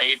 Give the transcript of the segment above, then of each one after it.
8,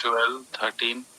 12, 13,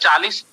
40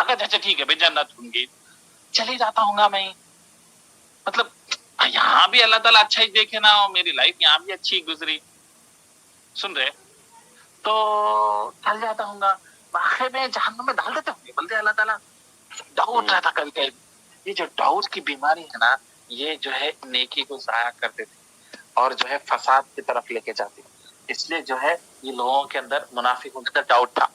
اگر اچھا ٹھیک ہے بھائی جنت ہوں گی چلے جاتا ہوں گا میں, مطلب یہاں بھی اللہ تعالیٰ اچھا ہی دیکھے نا, میری لائف یہاں بھی اچھی گزری, سن رہے, تو چل جاتا ہوں گا, آخر میں جہنم میں ڈال دیتے ہوں گے بولتے اللہ تعالیٰ. ڈاؤٹ رہتا کبھی کبھی, یہ جو ڈاؤٹ کی بیماری ہے نا یہ جو ہے نیکی کو ضائع کر دیتی اور جو ہے فساد کی طرف لے کے جاتی, اس لیے جو ہے یہ لوگوں کے اندر منافقوں کے اندر ڈاؤٹ تھا.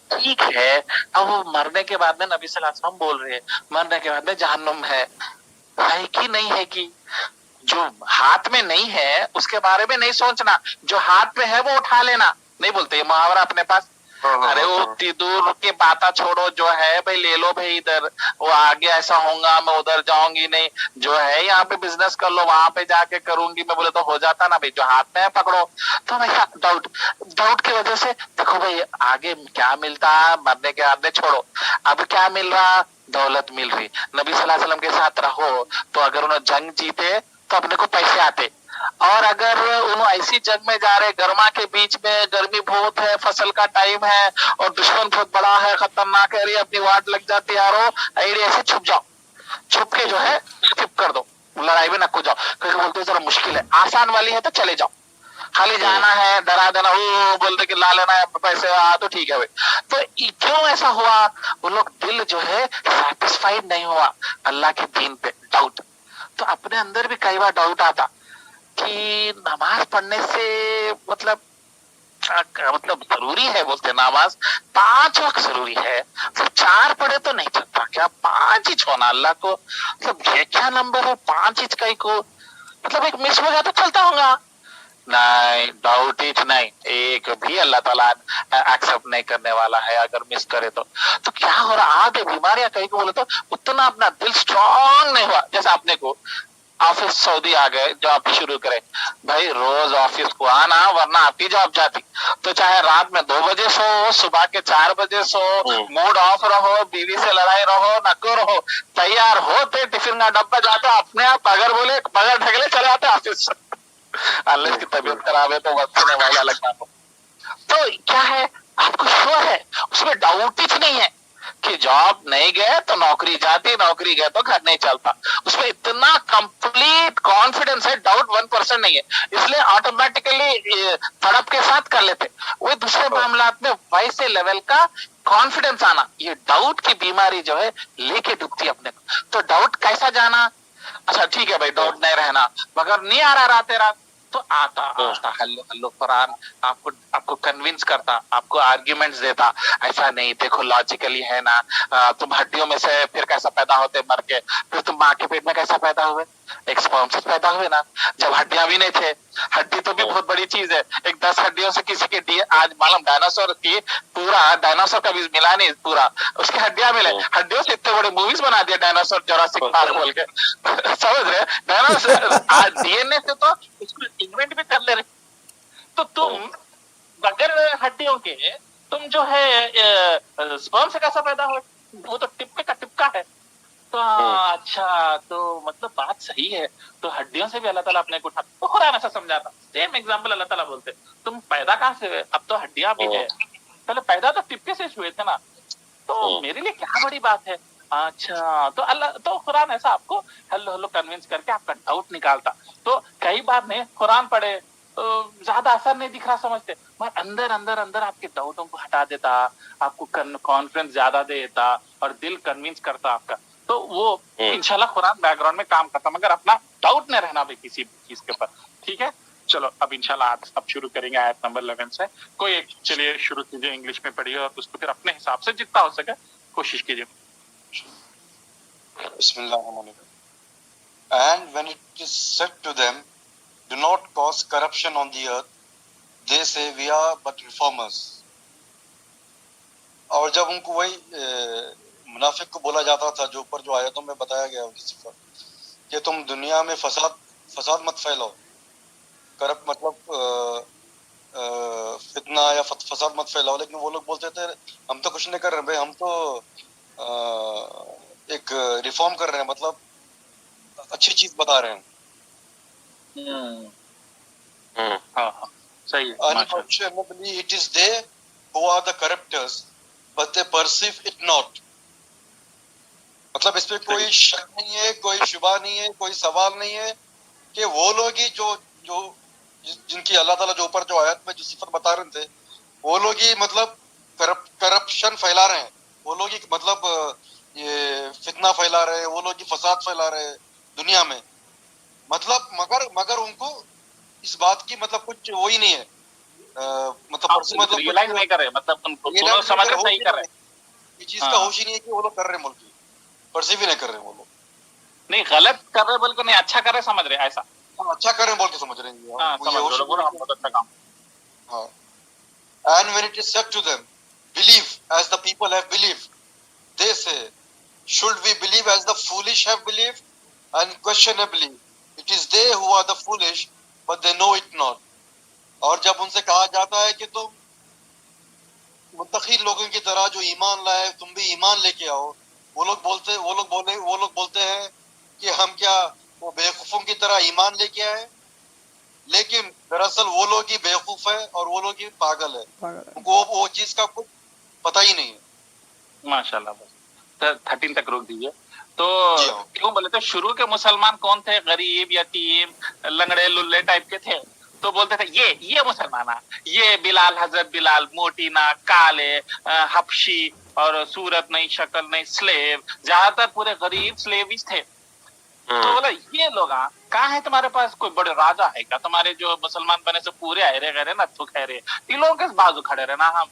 ٹھیک ہے, اب وہ مرنے کے بعد میں نبی صلی اللہ علیہ وسلم بول رہے ہیں مرنے کے بعد میں جہنم ہے کہ نہیں ہے, کہ جو ہاتھ میں نہیں ہے اس کے بارے میں نہیں سوچنا, جو ہاتھ میں ہے وہ اٹھا لینا, نہیں بولتے یہ محاورہ اپنے پاس, ارے وہ اتنی دور کی باتیں چھوڑو, جو ہے بھائی لے لو بھائی ادھر, وہ آگے ایسا ہوں گا میں ادھر جاؤں گی نہیں, جو ہے یہاں پہ بزنس کر لو وہاں پہ جا کے کروں گی میں, بولے تو ہو جاتا نا بھائی, جو ہاتھ میں ہے پکڑو. تو بھائی ڈاؤٹ کی وجہ سے دیکھو بھائی آگے کیا ملتا, مرنے کے بعد میں چھوڑو, اب کیا مل رہا, دولت مل رہی. نبی صلی اللہ علیہ وسلم کے ساتھ رہو تو اگر انہوں جنگ جیتے تو اپنے کو پیسے آتے, اور اگر انہوں ایسی جنگ میں جا رہے گرما کے بیچ میں, گرمی بہت ہے, فصل کا ٹائم ہے اور دشمن بہت بڑا ہے, خطرناک ہے, اپنی واٹ لگ جاتی ہے, ایڈے ایسے چھپ جاؤ, چھپ کے جو ہے اسکپ کر دو, لڑائی میں نہ کو جاؤ, کیونکہ بولتے ذرا مشکل ہے, آسان والی ہے تو چلے جاؤ, خالی جانا ہے ڈرا دینا, وہ بولتے کہ لا لینا ہے پیسے تو ٹھیک ہے بھائی. تو کیوں ایسا ہوا, وہ لوگ دل جو ہے سیٹسفائیڈ نہیں ہوا اللہ کے دین پہ, ڈاؤٹ. تو اپنے اندر بھی کئی بار ڈاؤٹ آتا کہ نماز پڑھنے سے مطلب ضروری ہے, بولتے نماز 5 وقت ضروری ہے, صرف 4 پڑھے تو نہیں چلتا کیا, 5 ہی چھونا اللہ کو, مطلب یہ کیا نمبر ہے 5 ہی کئی کو, مطلب ایک مس ہو گیا تو چلتا ہوگا, نہیں ڈاؤٹ ہی نہیں, ایک بھی اللہ تعالیٰ ایکسپٹ نہیں کرنے والا ہے اگر مس کرے تو کیا ہو رہا, آگے بیماریاں کہیں کو بولے تو اتنا اپنا دل اسٹرانگ نہیں ہوا, جیسے اپنے کو آفس سعودی آ گئے جاب شروع کرے, بھائی روز آفس کو آنا ورنہ آپ کی جاب جاتی, تو چاہے رات میں 2 بجے سو, صبح کے 4 بجے سو, موڈ آف رہو, بیوی سے لڑائی رہو نکو رہو, تیار ہوتے ٹفن کا ڈبہ جاتا اپنے آپ پگر بولے پگر ڈھکلے چلے آتے آفس, اللہ کی طبیعت خراب ہے تو وقت میں مولا لگنا ہو. تو کیا ہے آپ کو شور ہے, اس میں ڈاؤٹ ہی نہیں ہے کہ جاب نہیں گئے تو نوکری جاتی, نوکری گئے تو گھر نہیں چلتا, اس میں اتنا کمپلیٹ کانفیڈنس ہے, ڈاؤٹ 1% نہیں ہے, اس لیے آٹومیٹیکلی تڑپ کے ساتھ کر لیتے. وہ دوسرے معاملات میں ویسے لیول کا کانفیڈنس آنا, یہ ڈاؤٹ کی بیماری جو ہے لے کے ڈوبتی اپنے کو. تو ڈاؤٹ کیسا جانا, اچھا ٹھیک ہے بھائی ڈاؤٹ نہیں رہنا, مگر نہیں آ رہا رات تو آتا ہلو قرآن آپ کو کنونس کرتا, آپ کو آرگیومنٹس دیتا, ایسا نہیں دیکھو لاجیکلی ہے نا, تم ہڈیوں میں سے پھر کیسا پیدا ہوتے مر کے, پھر تم ماں کے پیٹ میں کیسا پیدا ہوئے, ایک سپرم سے پیدا ہوئے نا, جب ہڈیاں بھی نہیں تھے, ہڈی تو بھی بہت بڑی چیز ہے, ایک 10 ہڈیوں سے کسی کی آج معلوم ڈائناسور کی پورا ڈائناسور کا بھی ملا نہیں پورا, اس کی ہڈیاں ملے, ہڈیوں سے اتنے بڑے موویز بنا دیا ڈائناسور جوراسک پارک بول کے, سمجھ رہے ڈائناسور ڈی این اے سے تو اس کو انوینٹ بھی کر لے رہے. تو تم بغیر ہڈیوں کے تم جو ہے سپرم سے کیسا پیدا ہو, وہ تو ٹپکے کا ٹپکا ہے. تو اچھا تو مطلب بات صحیح ہے, تو ہڈیوں سے بھی اللہ تعالیٰ اپنے کو اٹھا, تو قرآن ایسا سمجھاتا, سیم ایگزامپل اللہ تعالیٰ بولتے تم پیدا کہاں سے ہوئے, اب تو ہڈیاں بھی ہے, پہلے پیدا تو ٹپکے سے ہوئے تھے نا, تو میرے لیے کیا بڑی بات ہے. اچھا تو اللہ تو قرآن ایسا آپ کو ہلو کنوینس کر کے آپ کا ڈاؤٹ نکالتا. تو کئی بار نہیں قرآن پڑھے زیادہ اثر نہیں دکھ رہا سمجھتے, مگر اندر اندر اندر آپ کے ڈاؤٹوں کو ہٹا دیتا, آپ کو کانفیڈنس زیادہ دیتا اور دل کنوینس کرتا آپ کا. تو وہ انشاءاللہ قرآن بیک گراؤنڈ میں کام کرتا, مگر اپنا ڈاؤٹ نہیں رہنا بھائی کسی چیز کے اوپر. ٹھیک ہے, چلو اب انشاءاللہ اب شروع کریں گے آیت نمبر 11 سے. کوئی ایک چلیے شروع کیجیے, انگلش میں پڑھیے اور اس کو پھر اپنے حساب سے جتنا ہو سکے کوشش کیجیے. بسم اللہ الرحمن الرحیم. And when it is said to them, do not cause corruption on the earth, they say we are but reformers. اور جب ان کو وہی منافق کو بولا جاتا تھا جو اوپر جو آیتوں میں بتایا گیا اس صفت کہ تم دنیا میں فساد مت پھیلاؤ, کرپٹ مطلب فتنہ یا فساد مت پھیلاؤ, لیکن وہ لوگ بولتے تھے ہم تو کچھ نہیں کر رہے بھائی, ہم تو ایک ریفارم کر رہے ہیں, مطلب اچھی چیز بتا رہے ہیں. Unfortunately, it is they who are the corrupters, but they perceive it not. مطلب اس پہ کوئی شک نہیں ہے, کوئی شبہ نہیں ہے, کوئی سوال نہیں ہے کہ وہ لوگ ہی جو جن کی اللہ تعالیٰ جو اوپر جو آیت میں جو صفت بتا رہے تھے, وہ لوگ ہی مطلب کرپشن پھیلا رہے ہیں, وہ لوگ ہی مطلب یہ فتنہ پھیلا رہے ہیں, وہ لوگ ہی فساد پھیلا رہے ہیں دنیا میں. مطلب مگر ان کو اس بات کی مطلب کچھ وہی نہیں ہے, مطلب ریئلائز نہیں کر رہے, مطلب ان کو سمجھ رہے صحیح کر رہے ہیں, یہ چیز کا ہوش ہی نہیں ہے کہ وہ لوگ کر رہے ہیں, ملک پرسیو ہی نہیں کر رہے ہیں وہ لوگ. نہیں غلط کر رہے بول کے نہیں, اچھا کر رہے سمجھ رہے, ایسا اچھا کر رہے ہیں بول کے سمجھ رہے ہیں. ہاں سمجھ رہے بولو, ہم بہت اچھا کام. ہاں. And when it is said to them, believe as the people have believed, they say, should we believe as the foolish have believed? Unquestionably, it is they who are the foolish, but they know it not. اور جب ان سے کہا جاتا ہے کہ تم متقی لوگوں کی طرح جو ایمان لائے تم بھی ایمان لے کے آؤ, وہ لوگ بولتے ہیں کہ ہم کیا وہ بیوقوفوں کی طرح ایمان لے کے آئے, لیکن دراصل وہ لوگ ہی بیوقوف ہے اور وہ لوگ ہی پاگل ہے, ان کو وہ چیز کا کچھ پتہ ہی نہیں ہے. ماشاء اللہ. بس 13 تک روک دیجیے. تو کیوں بولے تو شروع کے مسلمان کون تھے؟ غریب, یتیم, لنگڑے للے ٹائپ کے تھے. تو بولتے تھے یہ مسلمان, یہ بلال, حضرت بلال, موٹی ناک, کالے, حبشی, اور صورت نہیں, شکل نہیں, سلیو, زیادہ تر پورے غریب سلیویز تھے. تو بولا یہ لوگ کہاں ہے تمہارے پاس کوئی بڑے راجا ہے کیا؟ تمہارے جو مسلمان بنے سے پورے آئے رہے نا تو کہہ رہے یہ لوگ کس بازو کھڑے رہے نا. ہم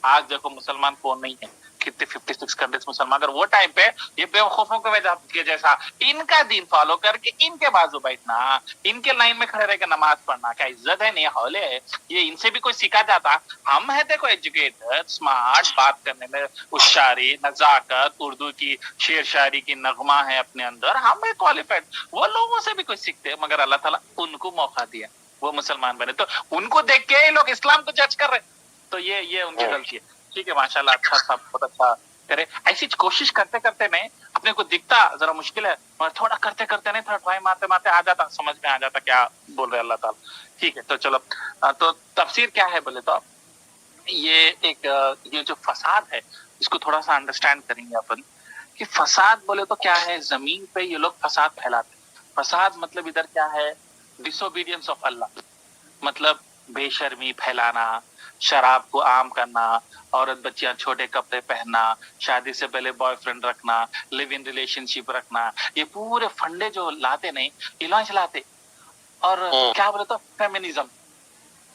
آج دیکھو مسلمان کون نہیں ہے, کتنے 56 کنٹریز مسلمان. اگر وہ ٹائم پہ یہ بیوقوفوں کے جیسا ان کا دین فالو کر کے ان کے بازو بیٹھنا, ان کے لائن میں کھڑے رہ کے نماز پڑھنا, کیا عزت ہے؟ نہیں حولے ہے. یہ ان سے بھی کوئی سیکھا جاتا. ہم ہے دیکھو ایجوکیٹڈ, اسمارٹ, بات کرنے میں ہوشیاری, نزاکت, اردو کی شعر شاعری کی نغمہ ہے اپنے اندر, ہم ہے کوالیفائڈ. وہ لوگوں سے بھی کوئی سیکھتے, مگر اللہ تعالیٰ ان کو موقع دیا, وہ مسلمان بنے, تو ان کو دیکھ کے یہ لوگ اسلام کو جج کر رہے. تو یہ ان کی غلطی ہے. ٹھیک ہے, ماشاء اللہ, اچھا سب بہت اچھا کرے. ایسی کوشش کرتے کرتے میں اپنے کو دکھتا ذرا مشکل ہے, مگر تھوڑا کرتے کرتے نہیں, تھوڑا ٹرائی مارتے مارتے آ جاتا, سمجھ میں آ جاتا کیا بول رہے اللہ تعالیٰ. ٹھیک ہے, تو چلو. تو تفسیر کیا ہے بولے تو یہ جو فساد ہے اس کو تھوڑا سا انڈرسٹینڈ کریں گے اپن, کہ فساد بولے تو کیا ہے. زمین پہ یہ لوگ فساد پھیلاتے. فساد مطلب ادھر کیا ہے؟ ڈس اوبیڈینس آف اللہ, مطلب بے شرمی پھیلانا, شراب کو عام کرنا, عورت بچیاں چھوٹے کپڑے پہننا, شادی سے پہلے بوائے فرینڈ رکھنا, لیو ان ریلیشن شپ رکھنا, یہ پورے فنڈے جو لاتے نہیں یہ لوگ چلاتے. اور کیا بولے تو فیمنزم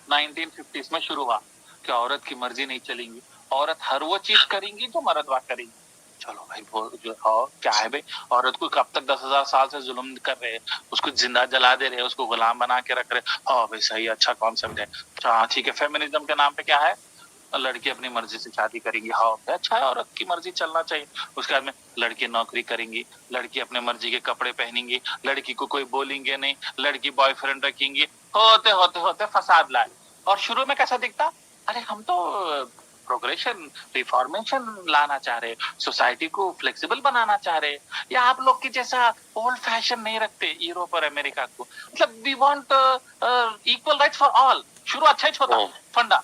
1950s میں شروع ہوا کہ عورت کی مرضی نہیں چلیں گی, عورت ہر وہ چیز کریں گی جو مرد وا کریں گی. چلو بھائی جو کیا ہے بھائی, عورت کو کب تک 10,000 سال سے ظلم کر رہے, اس کو زندہ جلا دے رہے, اس کو غلام بنا کے رکھ رہے. ہاں بھائی صحیح, اچھا کانسیپٹ ہے. ہاں ٹھیک ہے, فیمنزم کے نام پہ کیا ہے, لڑکی اپنی مرضی سے شادی کریں گی. ہاں اچھا ہے, عورت کی مرضی چلنا چاہیے. اس کے بعد میں لڑکی نوکری کریں گی, لڑکی اپنے مرضی کے کپڑے پہنیں گی, لڑکی کو کوئی بولیں گے نہیں, لڑکی بوائے فرینڈ رکھیں گی. ہوتے ہوتے ہوتے فساد لائے. اور شروع میں کیسا دکھتا, ارے ہم تو پروگریشن, ریفارمیشن لانا چاہ رہے, سوسائٹی کو فلیکسیبل بنانا چاہ رہے, یا آپ لوگ کی جیسا اولڈ فیشن نہیں رکھتے یوروپ اور امریکہ کو. مطلب we want equal right for all. شروع اچھا ہی ہوتا فنڈا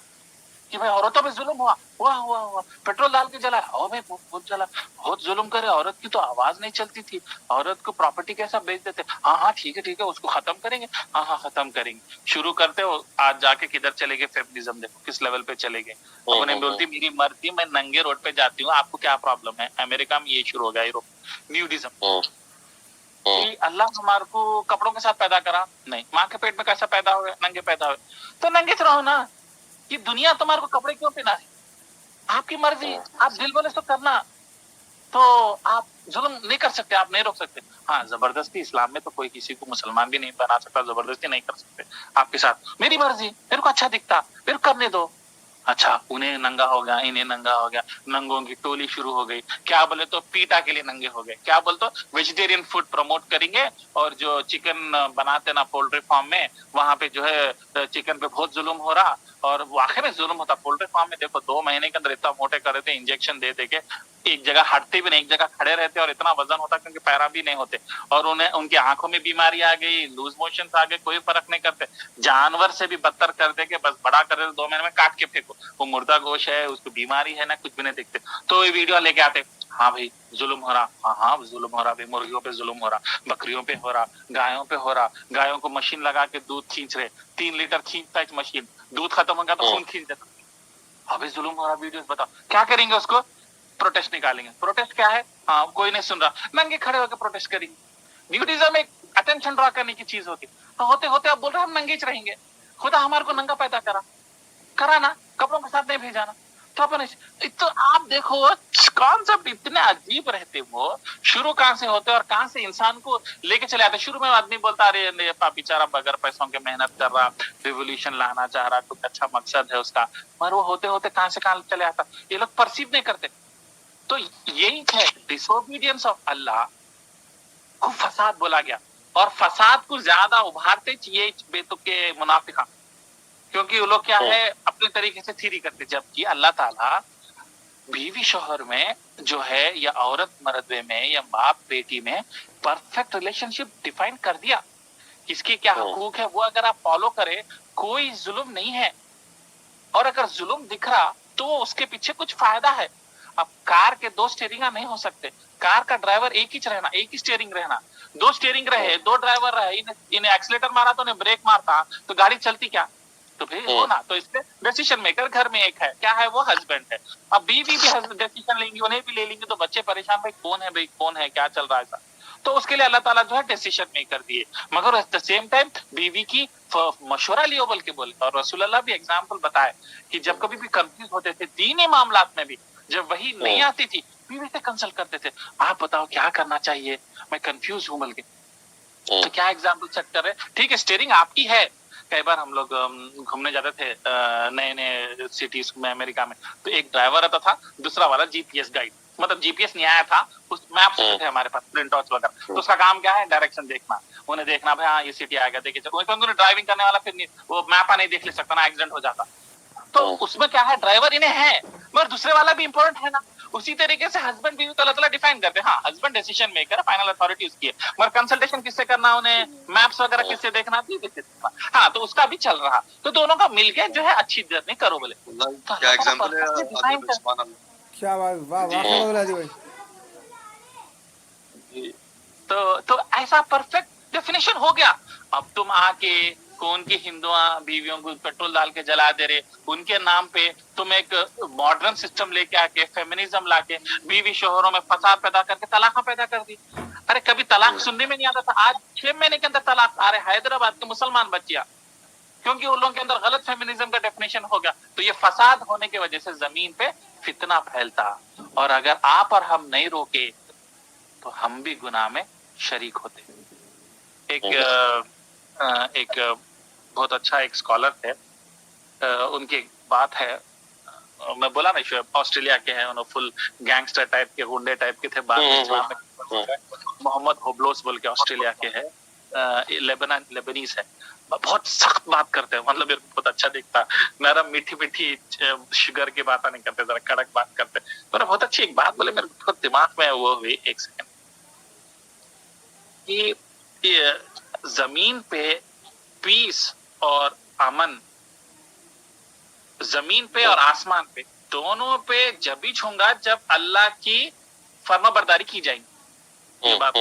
کہ بھائی عورتوں پہ ظلم ہوا, پیٹرول ڈال کے جلا, بھائی بہت جلا, بہت ظلم کرے. عورت کی تو آواز نہیں چلتی تھی, عورت کو پراپرٹی کیسا بیچ دیتے. ہاں ٹھیک ہے, اس کو ختم کریں گے. ہاں ختم کریں گے. شروع کرتے ہو, آج جا کے کدھر چلے گئے فیمنزم, دیکھو کس لیول پہ چلے گئے. انہیں بولتی میری مرضی, میں ننگے روڈ پہ جاتی ہوں, آپ کو کیا پرابلم ہے. امریکہ میں یہ شروع ہو گیا, یوروپ نیوڈزم. اللہ ہمارے کو کپڑوں کے ساتھ پیدا کرا نہیں, ماں کے پیٹ میں کیسا پیدا ہوئے, ننگے پیدا ہوئے, تو ننگے سے رہو نا. یہ دنیا تمہارے کو کپڑے کیوں پہنا ہے؟ آپ کی مرضی, آپ دل بولے تو کرنا, تو آپ ظلم نہیں کر سکتے, آپ نہیں روک سکتے. ہاں زبردستی اسلام میں تو کوئی کسی کو مسلمان بھی نہیں بنا سکتا, زبردستی نہیں کر سکتے. آپ کے ساتھ میری مرضی, میرے کو اچھا دکھتا پھر کرنے دو. اچھا انہیں ننگا ہو گیا, انہیں ننگا ہو گیا, ننگوں کی ٹولی شروع ہو گئی. کیا بولے تو پیٹا کے لیے ننگے ہو گئے. کیا بولے تو ویجیٹیرین فوڈ پروموٹ کریں گے, اور جو چکن بناتے نا پولٹری فارم میں, وہاں پہ جو ہے چکن پہ بہت ظلم ہو رہا, اور واقعی میں ظلم ہوتا. پولٹری فارم میں دیکھو 2 مہینے کے اندر اتنا موٹے کر دیتے, انجیکشن دے دے کے, ایک جگہ ہٹتے بھی نہیں, ایک جگہ کھڑے رہتے, اور اتنا وزن ہوتا کیونکہ پیرا بھی نہیں ہوتے, اور انہیں ان کی آنکھوں میں بیماری آ گئی, لوز موشن آ گئے, کوئی فرق نہیں کرتے. جانور سے بھی بدتر کر دے کے بس بڑا کر دے, 2 مہینے میں کاٹ کے پھینکو, وہ مردہ گوشت ہے, اس کو بیماری ہے نا, کچھ بھی نہیں دیکھتے. تو یہ ویڈیو لے کے آتے, ہاں بھائی ظلم ہو رہا, ہاں ظلم ہو رہا بھائی, مرغیوں پہ ظلم ہو رہا, بکریوں پہ ہو رہا, گایوں پہ ہو رہا, گایوں کو مشین لگا کے دودھ کھینچ رہے, 3 لیٹر کھینچتا ہے مشین, دودھ ختم ہو گیا تو خون کھینچ دیتا. ابھی ظلم ہو رہا, ویڈیوز بتاؤ کیا کریں گے اس کو؟ پروٹیسٹ نکالیں گے. پروٹیسٹ کیا ہے؟ ہاں کوئی نہیں سن رہا, ننگے کھڑے ہو کے پروٹیسٹ کریں گے. نیوڈیزم ایک اٹینشن ڈرا کرنے کی چیز ہوتی, ہوتے ہوتے اب بول رہے ہم ننگے رہیں گے. خدا ہمارے کو ننگا پیدا کرا نا, کپڑوں کے ساتھ نہیں بھیجانا. تو تو آپ دیکھو کانسیپٹ اتنے عجیب رہتے, وہ شروع کہاں سے ہوتے اور کہاں سے انسان کو لے کے چلے آتے. شروع میں آدمی بولتا ارے بیچارہ بغیر پیسوں کے محنت کر رہا, ریولیوشن لانا چاہ رہا, کچھ اچھا مقصد ہے اس کا, مگر وہ ہوتے ہوتے کہاں سے کہاں چلے آتا. یہ لوگ پرسیو نہیں کرتے. تو یہی ہے ڈس اوبیڈینس آف اللہ کو فساد بولا گیا, اور فساد کو زیادہ ابھارتے یہ بے تکے منافقہ, کیونکہ وہ لوگ کیا ہے اپنے طریقے سے تھیری کرتے, جبکہ اللہ تعالیٰ بیوی شوہر میں جو ہے, یا عورت مردے میں, یا باپ بیٹی میں پرفیکٹ ریلیشن شپ ڈیفائن کر دیا. کس کے کیا حقوق ہے وہ اگر آپ فالو کرے, کوئی ظلم نہیں ہے. اور اگر ظلم دکھ رہا تو اس کے پیچھے کچھ فائدہ ہے. اب کار کے 2 اسٹیئرنگ نہیں ہو سکتے, کار کا ڈرائیور ایک ہی رہنا, ایک ہی اسٹیئرنگ رہنا. 2 اسٹیئرنگ رہے, 2 ڈرائیور رہے, انہیں ایکسیلیٹر مارا تو انہیں بریک مارتا تو گاڑی چلتی کیا؟ تو پھر ہونا. تو اس میں ڈیسیشن میکر گھر میں ایک ہے, کیا ہے وہ ہسبینڈ ہے. اب بیوی بھی ڈیسیشن لیں گی, انہیں بھی لے لیں گے, تو بچے پریشان, بھائی کون ہے کیا چل رہا ہے ایسا. تو اس کے لیے اللہ تعالیٰ جو ہے ڈیسیشن میکر دیے, مگر ایٹ دا سیم ٹائم بیوی کی مشورہ لیو بول کے بولے. اور رسول اللہ بھی ایگزامپل بتائے کہ جب کبھی بھی کنفیوز ہوتے تھے دینی معاملات میں بھی, جب وہی نہیں آتی تھی بیوی سے کنسلٹ کرتے تھے, آپ بتاؤ کیا کرنا چاہیے, میں کنفیوز ہوں بول کے. تو کیا ایگزامپل سیٹ کر رہے, ٹھیک ہے اسٹیئرنگ آپ کی ہے. کئی بار ہم لوگ گھومنے جاتے تھے نئے نئے سٹیز میں امریکہ میں, تو ایک ڈرائیور آتا تھا, دوسرا والا جی پی ایس گائیڈ, مطلب جی پی ایس نہیں آیا تھا, اس میپس ہوتے تھے ہمارے پاس, پرنٹ آؤٹس وغیرہ. تو اس کا کام کیا ہے, ڈائریکشن دیکھنا, انہیں دیکھنا بھائی ہاں یہ سٹی آئے گا, دیکھیے ڈرائیونگ کرنے والا پھر وہ میپ نہیں دیکھ لے سکتا نا, ایکسیڈنٹ ہو جاتا. تو اس میں کیا ہے, ڈرائیور انہیں ہے, مگر دوسرے والا بھی امپورٹنٹ ہے نا. اسی طریقے سے ہسبینڈ بیوی کو اللہ تعالیٰ ڈیفائن کرتے ہیں, ہاں husband decision maker, final authority اس کی ہے, مگر کنسلٹیشن کس سے کرنا, انہیں میپس وغیرہ کس سے دیکھنا, ہاں تو اس کا بھی چل رہا. تو دونوں کا مل کے جو ہے اچھی جرنی کرو بولے. کیا ایگزامپل ہے, کیا بات, واہ واہ بولا دی بھائی. تو ایسا پرفیکٹ ڈیفینیشن ہو گیا. اب تم آ کے کون کی ہندوؤں بیویوں کو پیٹرول ڈال کے جلا دے رہے, ان کے نام پہ تم ایک ماڈرن سسٹم لے کے آ کے, فیمنزم لا کے بیوی شوہروں میں فساد پیدا کر کے طلاق پیدا کر دی. ارے کبھی طلاق سننے میں نہیں آتا تھا, آج 6 مہینے کے اندر طلاق آ رہے حیدرآباد کے مسلمان بچیاں, کیونکہ ان لوگوں کے اندر غلط فیمنزم کا ڈیفینیشن ہو گیا. تو یہ فساد ہونے کی وجہ سے زمین پہ فتنہ پھیلتا, اور اگر آپ اور ہم نہیں روکے تو ہم بھی گناہ میں شریک ہوتے. ایک بہت اچھا ایک اسکالر تھے, ان کی ایک بات ہے, میں بولا نا آسٹریلیا کے ہیں, انہوں فل گینگسٹر ٹائپ کے, گنڈے ٹائپ کے تھے, بعد میں اسلام میں محمد ہوبلوس بول کے آسٹریلیا کے ہے, لیبنیز ہے, بہت سخت بات کرتے ہیں, مطلب بہت اچھا دکھتا, نرم میٹھی میٹھی شوگر کی بات نہیں کرتے, ذرا کڑک بات کرتے. انہوں نے بہت اچھی ایک بات بولے, میرے بہت دماغ میں وہ ہوئی, ایک سیکنڈ, کہ زمین پہ پیس اور امن, زمین پہ اور آسمان پہ دونوں پہ جب ہی چھونگا جب اللہ کی فرما برداری کی جائے گی. یہ بات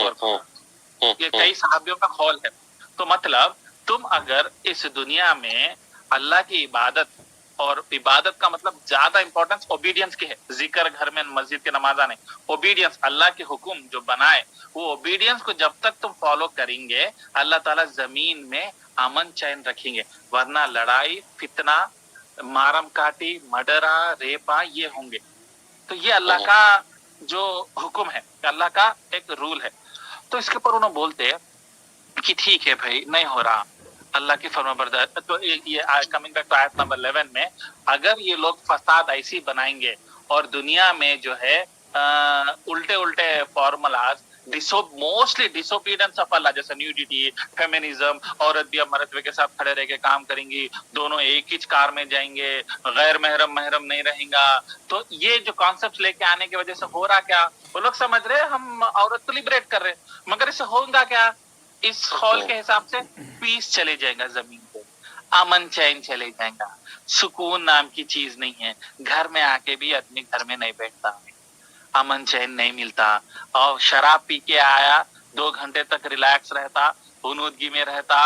یہ کئی صحابیوں کا قول ہے. تو مطلب تم اگر اس دنیا میں اللہ کی عبادت, اور عبادت کا مطلب زیادہ امپورٹنس اوبیڈینس کی ہے, ذکر گھر میں مسجد کے نماز نہیں, اوبیڈینس, اللہ کے حکم جو بنائے وہ اوبیڈینس کو جب تک تم فالو کریں گے اللہ تعالیٰ زمین میں امن چین رکھیں گے, ورنہ لڑائی, فتنہ, مارم کاٹی, مڈرا, ریپا یہ ہوں گے. تو یہ اللہ کا جو حکم ہے, اللہ کا ایک رول ہے. تو اس کے پر انہوں بولتے کہ ٹھیک ہے بھائی نہیں ہو رہا اللہ کی فرما برداری. تو یہ کمنگ بیک ٹو آیت نمبر 11 میں, اگر یہ لوگ فساد ایسی بنائیں گے اور دنیا میں جو ہے الٹے الٹے فارمولاز موسٹلی ڈسوبیڈینس آف اللہ, جیسے نیوڈیٹی, فیمنزم, عورت بھی اب مرتبے کے ساتھ کھڑے رہ کے کام کریں گی, دونوں ایک ہی کار میں جائیں گے, غیر محرم نہیں رہیں گا. تو یہ جو کانسیپٹ لے کے آنے کی وجہ سے ہو رہا کیا, وہ لوگ سمجھ رہے ہم عورت کو لبریٹ کر رہے, مگر اس سے ہوگا کیا, اس خول کے حساب سے پیس چلے جائے گا زمین پہ, امن چین چلے جائے گا, سکون نام کی چیز نہیں ہے. گھر میں آ کے بھی آدمی گھر میں نہیں بیٹھتا, امن چین نہیں ملتا, اور شراب پی کے آیا 2 گھنٹے تک ریلیکس رہتا, غنودگی میں رہتا,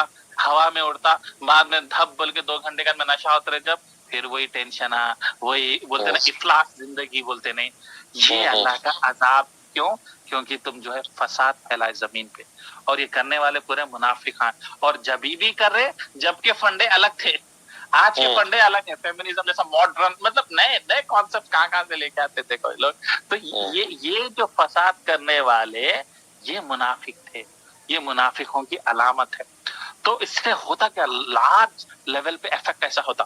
ہوا میں اڑتا, بعد میں دھب بول کے 2 گھنٹے کا میں نشہ ہوتا رہے, جب پھر وہی ٹینشن, وہی بولتے نا افلاس زندگی بولتے نہیں. یہ اللہ کا عذاب. کیوں؟ کیونکہ تم جو ہے فساد پھیلائے زمین پہ, اور یہ کرنے والے پورے منافقان, اور جبھی بھی کر رہے جبکہ فنڈے الگ تھے. آج کے فنڈے الگ ہیں, فیمنزم جیسا ماڈرن, مطلب نئے کانسیپٹ کہاں سے لے کے آتے تھے کوئی لوگ. تو یہ جو فساد کرنے والے یہ منافق تھے, یہ منافقوں کی علامت ہے. تو اس سے ہوتا کیا, لارج لیول پہ افیکٹ ایسا ہوتا.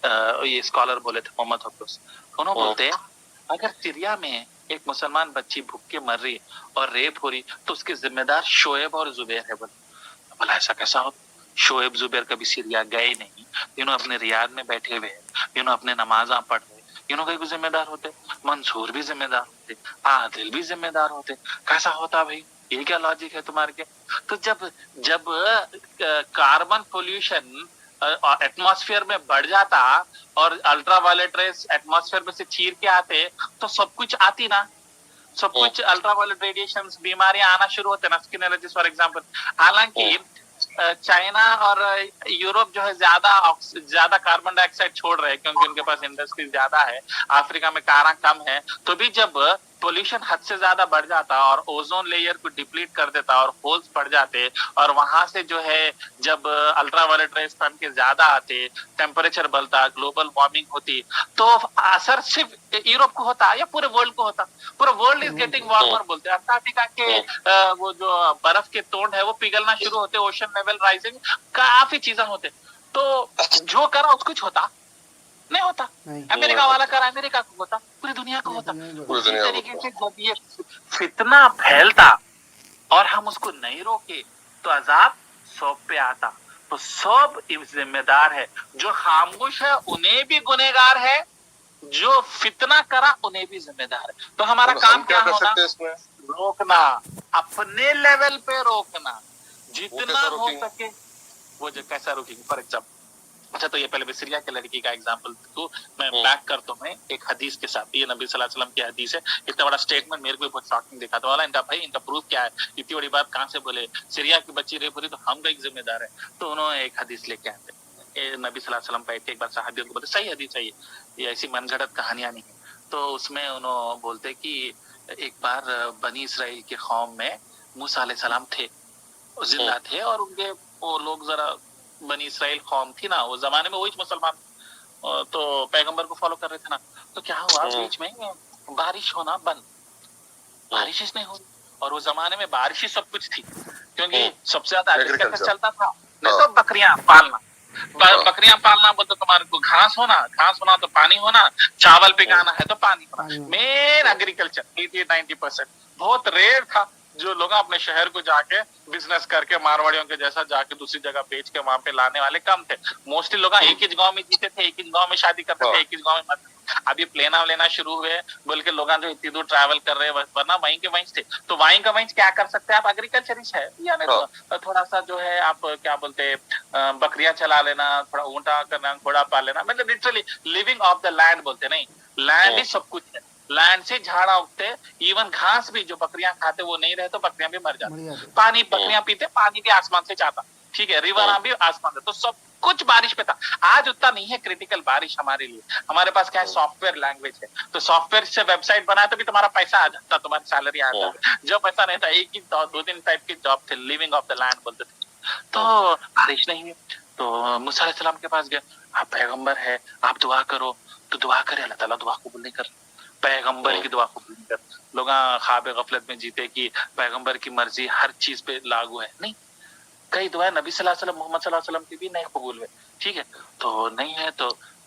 یہ اسکالر بولے تھے محمد حفظ, انہوں بولتے ہیں اگر سیریا میں ایک مسلمان بچی بھوک کے مر رہی اور ریپ ہو رہی تو اس کے ذمہ دار شعیب اور زبیر ہے. بولا ایسا کیسا ہوتا, شعیب زبیر کبھی سیریا گئے نہیں, انہوں اپنے ریاض میں بیٹھے ہوئے, انہوں اپنے نمازاں پڑھ رہے, انہوں کئی کو ذمہ دار ہوتے, منصور بھی ذمہ دار ہوتے, عادل بھی ذمہ دار ہوتے. کیسا ہوتا بھائی, یہ کیا لاجک ہے تمہارے کے؟ تو جب کاربن پولوشن ایٹماسفیئر میں بڑھ جاتا اور الٹرا وائلٹ ریز ایٹماسفیئر میں سے چیر کے آتے تو سب کچھ آتی نا, سب کچھ الٹرا وائلٹ ریڈیشن, بیماریاں آنا شروع ہوتے نا, اسکن الرجیز فار ایگزامپل. حالانکہ چائنا اور یورپ جو ہے زیادہ کاربن ڈائی آکسائڈ چھوڑ رہے ہیں کیونکہ ان کے پاس انڈسٹری زیادہ ہے, افریقہ میں کاراں کم ہے. تو بھی جب پولوشن حد سے زیادہ بڑھ جاتا اور اوزون لیئر کو ڈپلیٹ کر دیتا اور ہولز پڑ جاتے, اور وہاں سے جو ہے جب الٹرا وائلٹ ریز سن کے زیادہ آتے, ٹیمپریچر بڑھتا, گلوبل وارمنگ ہوتی, تو اثر صرف یورپ کو ہوتا یا پورے ورلڈ کو ہوتا؟ پورا ورلڈ از گیٹنگ وارمر بولتے ہیں. انٹارکٹیکا کے وہ جو برف کے توند ہے وہ پگھلنا شروع ہوتے, اوشن لیول رائزنگ, کافی چیزیں ہوتے. تو جو کرا اس کچھ ہوتا نہیں ہوتا, امریکہ والا کرا امریکہ کو ہوتا, پوری دنیا کو ہوتا. اسی طریقے سے جب یہ فتنہ پھیلتا اور ہم اس کو نہیں روکے تو عذاب سب پہ آتا. تو سب ذمہ دار ہے, جو خاموش ہے انہیں بھی گنہگار ہے, جو فتنہ کرا انہیں بھی ذمہ دار ہے. تو ہمارا کام کیا ہونا, روکنا, اپنے لیول پہ روکنا جتنا ہو سکے. وہ جو کیسا روکیں گے, فار ایگزامپل, اچھا تو یہ پہلے میں سیریا کے لڑکی کا ایگزامپل تو میں بیک کرتا ہوں ایک حدیث کے ساتھ. یہ نبی صلی اللہ علیہ وسلم کی حدیث ہے. اتنا بڑا اسٹیٹمنٹ میرے کو بہت شاکنگ دکھا تھا, ان کا بھائی ان کا پروف کیا ہے, اتنی بڑی بات کہاں سے بولے, سیریا کی بچی ریپ ہو رہی تو ہم کا ایک ذمہ دار ہے. تو انہوں نے ایک حدیث لے کے آتے, نبی صلی اللہ علیہ وسلم بیٹھے ایک بار صحابیوں کو بولتے, صحیح حدیث ہے یہ ایسی من گھڑت کہانیاں نہیں. تو اس میں انہوں بولتے کہ ایک بار بنی اسرائیل کے قوم میں موسیٰ علیہ السلام تھے, زندہ تھے, اور ان کے وہ لوگ ذرا بنی اسرائیل قوم تھی نا, وہ زمانے میں وہی مسلمان تو پیغمبر کو فالو کر رہے تھے نا. تو کیا ہوا, بیچ میں بارش ہونا بند, بارش نہیں ہوئی, اور وہ زمانے میں بارش ہی سب کچھ تھی کیونکہ سب سے زیادہ ایگریکلچر چلتا تھا. نہیں تو بکریاں پالنا بولتے, تمہارے کو گھاس ہونا تو پانی ہونا, چاول پکانا ہے تو پانی ہونا. مین ایگریکلچر 80-90%. بہت ریئر تھا جو لوگ اپنے شہر کو جا کے بزنس کر کے مارواڑیوں کے جیسا جا کے دوسری جگہ بیچ کے وہاں پہ لانے والے کم تھے. موسٹلی لوگ ایک ہی گاؤں میں جیتے تھے, ایک ہی گاؤں میں شادی کرتے تھے, ایک ہی گاؤں میں مرتے تھے. ابھی پلینا لینا شروع ہوئے بلکہ لوگ جو اتنی دور ٹریول کر رہے ہیں, ورنہ وہیں کے وہیں تھے. تو وہیں کا وہیں کیا کر سکتے ہیں آپ, ایگریکلچرسٹ ہے, یعنی تھوڑا سا جو ہے آپ کیا بولتے بکریاں چلا لینا, تھوڑا اونٹا کرنا, گھوڑا پال لینا, مطلب literally living off the land بولتے. نہیں, لینڈ ہی سب کچھ ہے, لینڈ سے جھاڑا اگتے, ایون گھاس بھی جو بکریاں کھاتے وہ نہیں رہے تو بکریاں بھی مر جاتی. پانی بکریاں پیتے, پانی بھی آسمان سے جاتا, ٹھیک ہے, ریور بھی آسمان سے. تو سب کچھ بارش پہ تھا. آج اتنا نہیں ہے کرٹیکل بارش ہمارے لیے, ہمارے پاس کیا ہے, سافٹ ویئر لینگویج ہے. تو سافٹ ویئر سے ویب سائٹ بنایا تو بھی تمہارا پیسہ آ جاتا, تمہاری سیلری آ جاتا. جب ایسا نہیں تھا, ایک ہی 2-3 ٹائپ کی جاب تھے, لیونگ آف دا لینڈ بولتے تھے. تو بارش نہیں ہوئی تو موسیٰ علیہ السلام کے پاس گئے, آپ پیغمبر ہے, آپ دعا کرو. تو دعا کرے, اللہ تعالیٰ دعا قبول نہیں کر, پیغمبر کی دعا قبول نہیں کر. لوگ خواب غفلت میں جیتے کہ پیغمبر کی مرضی ہر چیز پہ لاگو ہے. نہیں, کئی دعائیں نبی صلی اللہ علیہ وسلم, محمد صلی اللہ علیہ وسلم کی بھی نہیں قبول ہوئے, ٹھیک ہے. تو نہیں ہے تو